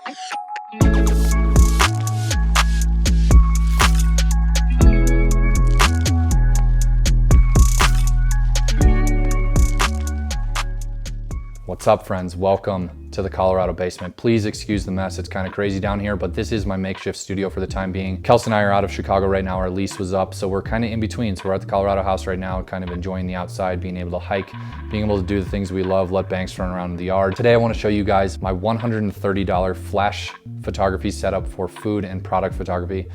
What's up, friends? Welcome to the Colorado basement. Please excuse the mess. It's kind of crazy down here, but this is my makeshift studio for the time being. Kelsey and I are out of Chicago right now. Our lease was up, so we're kind of in between. So we're at the Colorado house right now, kind of enjoying the outside, being able to hike, being able to do the things we love, let Banks run around in the yard. Today, I want to show you guys my $130 flash photography setup for food and product photography.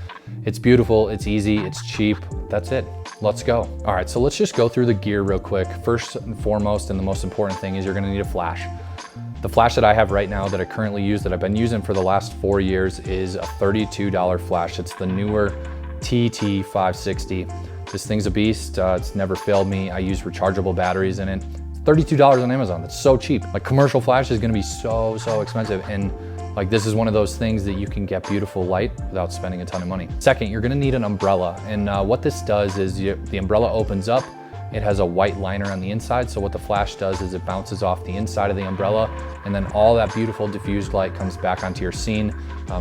It's beautiful, it's easy, it's cheap. That's it. Let's go. All right, so let's just go through the gear real quick. First and foremost, and the most important thing is you're gonna need a flash. The flash that I have right now that I currently use, that I've been using for the last 4 years, is a $32 flash. It's the newer TT560. This thing's a beast. It's never failed me. I use rechargeable batteries in it. It's $32 on Amazon. That's so cheap. Like, commercial flash is gonna be so expensive. And like, this is one of those things that you can get beautiful light without spending a ton of money. Second, you're gonna need an umbrella. And what this does is the umbrella opens up. It has a white liner on the inside. So what the flash does is it bounces off the inside of the umbrella, and then all that beautiful diffused light comes back onto your scene,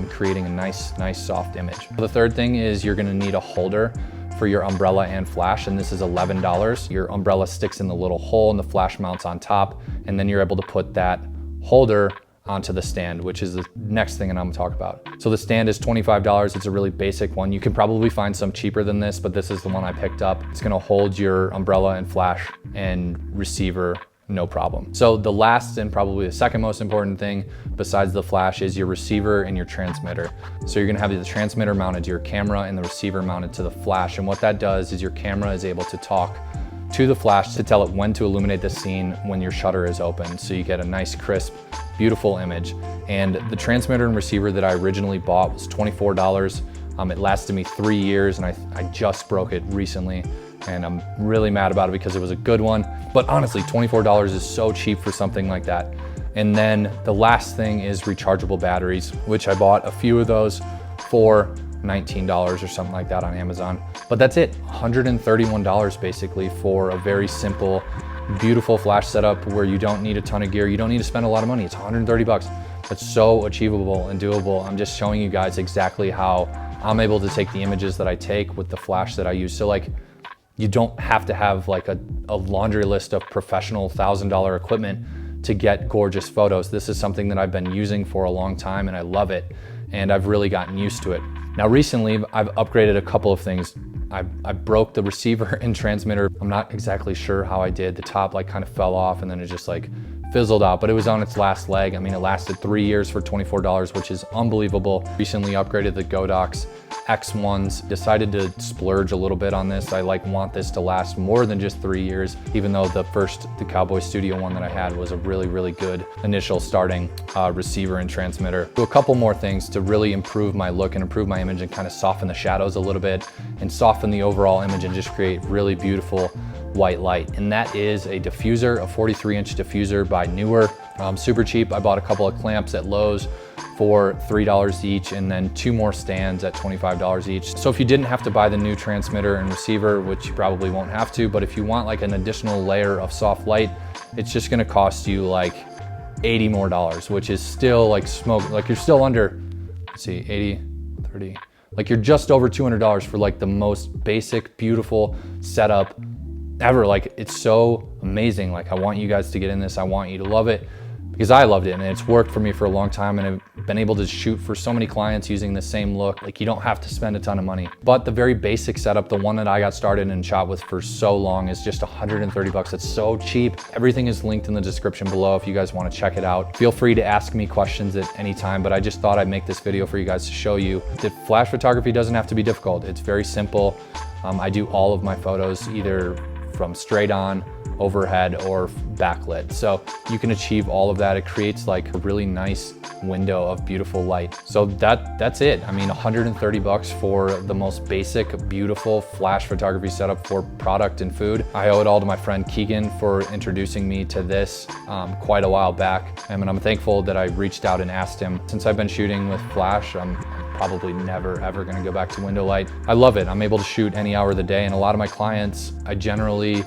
creating a nice soft image. The third thing is you're gonna need a holder for your umbrella and flash, and this is $11. Your umbrella sticks in the little hole and the flash mounts on top, and then you're able to put that holder onto the stand, which is the next thing that I'm gonna talk about. So the stand is $25. It's a really basic one. You can probably find some cheaper than this, but this is the one I picked up. It's gonna hold your umbrella and flash and receiver, no problem. So the last and probably the second most important thing besides the flash is your receiver and your transmitter. So you're gonna have the transmitter mounted to your camera and the receiver mounted to the flash. And what that does is your camera is able to talk to the flash to tell it when to illuminate the scene when your shutter is open. So you get a nice, crisp, beautiful image. And the transmitter and receiver that I originally bought was $24. It lasted me 3 years, and I just broke it recently. And I'm really mad about it because it was a good one. But honestly, $24 is so cheap for something like that. And then the last thing is rechargeable batteries, which I bought a few of those for $19 or something like that on Amazon. But that's it, $131 basically for a very simple, beautiful flash setup where you don't need a ton of gear. You don't need to spend a lot of money. It's 130 bucks. That's so achievable and doable. I'm just showing you guys exactly how I'm able to take the images that I take with the flash that I use. So like, you don't have to have like a laundry list of professional $1,000 equipment to get gorgeous photos. This is something that I've been using for a long time and I love it. And I've really gotten used to it. Now recently, I've upgraded a couple of things. I broke the receiver and transmitter. I'm not exactly sure how I did. The top like kind of fell off and then it just like fizzled out, but it was on its last leg. I mean, it lasted 3 years for $24, which is unbelievable. Recently upgraded the Godox X1s. Decided to splurge a little bit on this. I want this to last more than just 3 years, even though the Cowboy Studio one that I had was a really good initial starting receiver and transmitter. Do a couple more things to really improve my look and improve my image and kind of soften the shadows a little bit and soften the overall image and just create really beautiful white light. And that is a diffuser, a 43-inch diffuser by Newer. Super cheap. I bought a couple of clamps at Lowe's for $3 each, and then 2 more stands at $25 each. So if you didn't have to buy the new transmitter and receiver, which you probably won't have to, but if you want like an additional layer of soft light, it's just gonna cost you like $80 more, which is still like smoke. Like, you're still under, let's see, 80, 30, like you're just over $200 for like the most basic, beautiful setup ever. Like, it's so amazing. Like, I want you guys to get in this. I want you to love it because I loved it and it's worked for me for a long time, and I've been able to shoot for so many clients using the same look. Like, you don't have to spend a ton of money. But the very basic setup, the one that I got started and shot with for so long, is just 130 bucks. It's so cheap. Everything is linked in the description below if you guys want to check it out. Feel free to ask me questions at any time, but I just thought I'd make this video for you guys to show you that flash photography doesn't have to be difficult. It's very simple. I do all of my photos either from straight on, overhead, or backlit. So you can achieve all of that. It creates like a really nice window of beautiful light. So that's it. I mean, 130 bucks for the most basic, beautiful flash photography setup for product and food. I owe it all to my friend Keegan for introducing me to this quite a while back. And I'm thankful that I reached out and asked him. Since I've been shooting with flash, I'm probably never ever gonna go back to window light. I love it. I'm able to shoot any hour of the day, and a lot of my clients, I generally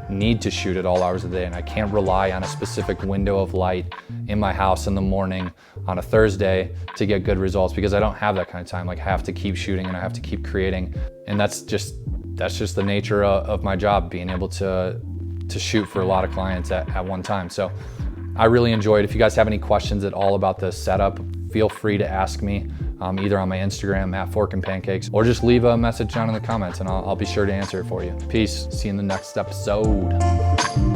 need to shoot at all hours of the day, and I can't rely on a specific window of light in my house in the morning on a Thursday to get good results, because I don't have that kind of time. Like, I have to keep shooting and I have to keep creating, and that's just the nature of my job, being able to shoot for a lot of clients at one time. So I really enjoyed. If you guys have any questions at all about the setup, feel free to ask me either on my Instagram at Fork and Pancakes, or just leave a message down in the comments and I'll be sure to answer it for you. Peace. See you in the next episode.